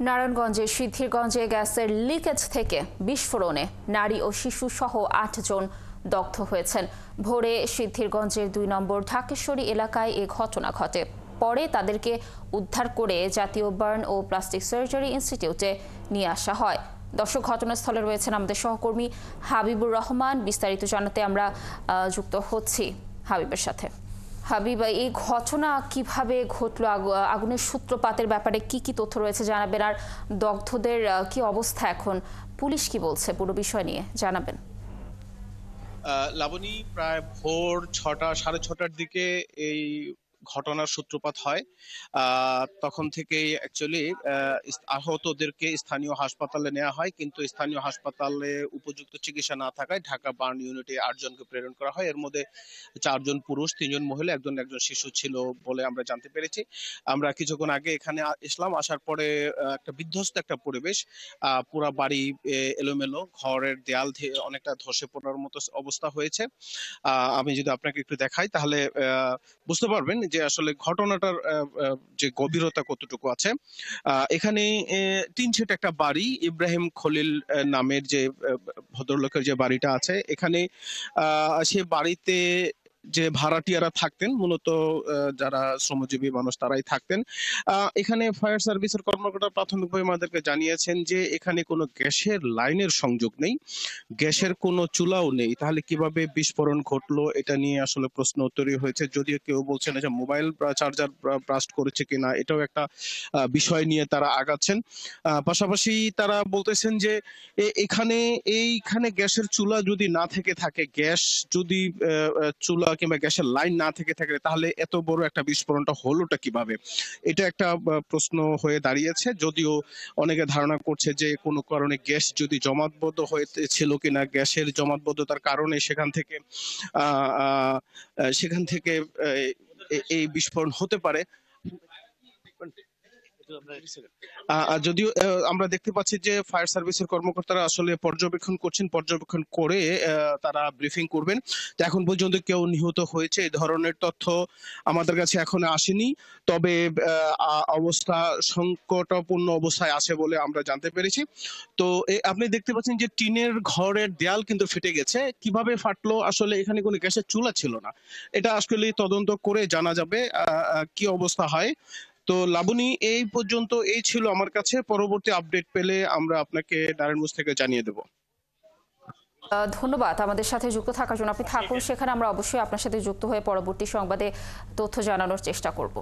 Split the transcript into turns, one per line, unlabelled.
নারায়ণগঞ্জে সিদ্ধিরগঞ্জে গ্যাসের লিকেজ থেকে বিস্ফোরণে নারী ও শিশু সহ ৮ জন দগ্ধ হয়েছেন। ভোরে সিদ্ধিরগঞ্জের ২ নম্বর ঢাকেশ্বরী এলাকায় এ ঘটনা ঘটে। পরে তাদেরকে উদ্ধার করে জাতীয় বার্ন ও প্লাস্টিক সার্জারি ইনস্টিটিউটে নিয়ে আসা হয়। দর্শক, ঘটনাস্থলে রয়েছেন আমাদের সহকর্মী হাবিবুর রহমান। বিস্তারিত জানাতে আমরা যুক্ত হচ্ছি হাবিবের সাথে। হাবিব, এই ঘটনা কিভাবে ঘটলো, আগুনের সূত্রপাতের ব্যাপারে কি কি তথ্য রয়েছে জানাবেন, আর দগ্ধদের কি অবস্থা এখন, পুলিশ কি বলছে পুরো বিষয় নিয়ে জানাবেন।
লাবণী, প্রায় ভোর ৬টা সাড়ে ৬টার দিকে এই ঘটনার সূত্রপাত হয়। তখন থেকেই অ্যাকচুয়ালি আহতদেরকে স্থানীয় হাসপাতালে নেওয়া হয়, কিন্তু স্থানীয় হাসপাতালে উপযুক্ত চিকিৎসা না থাকায় ঢাকা বার্ন ইউনিটে ৮ জনকে প্রেরণ করা হয়। এর মধ্যে ৪ জন পুরুষ, ৩ জন মহিলা, একজন শিশু ছিল বলে আমরা জানতে পেরেছি। আমরা কিছুক্ষণ আগে এখানে আসার পরে একটা বিধ্বস্ত একটা পরিবেশ, পুরা বাড়ি এলোমেলো, ঘরের দেয়াল অনেকটা ধসে পড়ার মতো অবস্থা হয়েছে। আমি যদি আপনাকে একটু দেখাই তাহলে বুঝতে পারবেন যে আসলে ঘটনাটার যে গভীরতা কতটুকু আছে। এখানে টিন শেড একটা বাড়ি, ইব্রাহিম খলিল নামের যে ভদ্রলোকের যে বাড়িটা আছে, এখানে সে বাড়িতে যে ভাড়াটিয়ারা থাকতেন, মূলত যারা শ্রমজীবী মানুষ তারাই থাকতেন। এখানে ফায়ার সার্ভিসের কর্মকর্তা প্রাথমিকভাবে আমাদেরকে জানিয়েছেন যে এখানে কোনো গ্যাসের লাইনের সংযোগ নেই, গ্যাসের কোনো চুলাও নেই। তাহলে কিভাবে বিস্ফোরণ ঘটলো এটা নিয়ে আসলে প্রশ্ন তৈরি হয়েছে। যদিও কেউ বলছেন যে মোবাইল চার্জার ব্রাস্ট করেছে কিনা, এটাও একটা বিষয় নিয়ে তারা আগাচ্ছেন। পাশাপাশি তারা বলতেছেন যে এইখানে গ্যাসের চুলা যদি না থেকে থাকে, গ্যাস যদি চুলা কিংবা গ্যাসের লাইন না থেকে থাকে, তাহলে এত বড় একটা বিস্ফোরণটা হলোটা কিভাবে, এটা একটা প্রশ্ন হয়ে দাঁড়িয়েছে। যদিও অনেকে ধারণা করছে যে কোনো কারণে গ্যাস যদি জমাটবদ্ধ হয়েছিল কিনা, গ্যাসের জমাটবদ্ধতার কারণে সেখান থেকে এই বিস্ফোরণ হতে পারে। যদিও আমরা দেখতে পাচ্ছি যে ফায়ার সার্ভিসের কর্মকর্তারা আসলে পর্যবেক্ষণ করে তারা ব্রিফিং করবেন। তো এখন পর্যন্ত কেউ নিহত হয়েছে এই ধরনের তথ্য আমাদের কাছে এখন আসেনি, তবে অবস্থা সংকটাপন্ন অবস্থায় আছে বলে আমরা জানতে পেরেছি। তো আপনি দেখতে পাচ্ছেন যে টিনের ঘরের দেয়াল কিন্তু ফেটে গেছে। কিভাবে ফাটলো, আসলে এখানে কোনো গ্যাসের চুলা ছিল না, এটা আসলে তদন্ত করে জানা যাবে কি অবস্থা হয়। তো লাবণী, এই পর্যন্ত এই ছিল আমার কাছে। পরবর্তী আপডেট পেলে আমরা আপনাকে নারায়ণগঞ্জ থেকে জানিয়ে দেব।
ধন্যবাদ আমাদের সাথে যুক্ত থাকার জন্য। আপনি থাকুন সেখানে, আমরা অবশ্যই আপনার সাথে যুক্ত হয়ে পরবর্তী সংবাদে তথ্য জানানোর চেষ্টা করব।